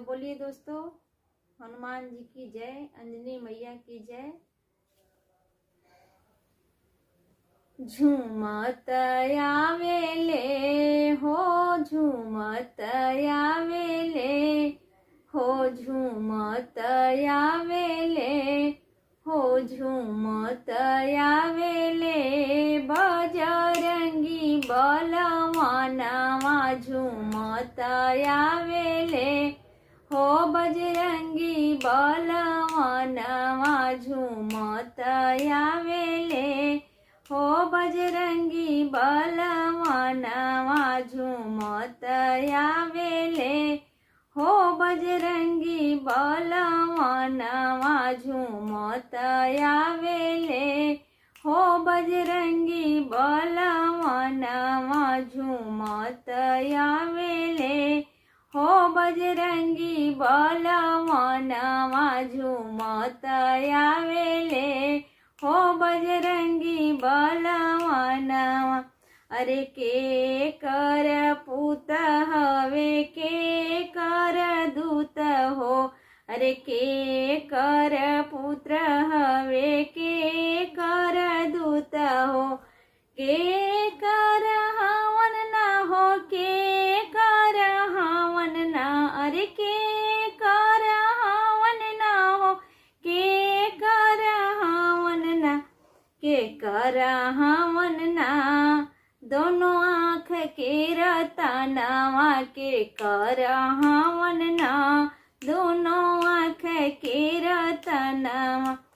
बोलिए दोस्तों, हनुमान जी की जय, अंजनी मैया की जय। झूमत आवेले हो, झूमत आवेले हो, झूमत आवेले हो, झूमत आवेले बजरंगी बलवानवा झूमत आवेले हो, बजरंगी बलवानवा झूमत आवेले हो, बजरंगी बलवानवा झूमत आवेले हो, बजरंगी बलवानवा झूमत आवेले हो, बजरंगी बलवानवा झूमत आवेले हो, बजरंगी बलवानवा झूमत आवेले हो, बजरंगी बलवानवा। अरे के कर पूत हवे के कर दूत हो, अरे के कर पुत्र हवे के कर दूत हो, के कर हवन ना हो, के कर हवन ना, अरे के कर हवन ना हो, के कर हवन ना, के कर हवन ना, दोनों आँख के रतनवा के कर हवन ना, दोनों आँख के रतनवा।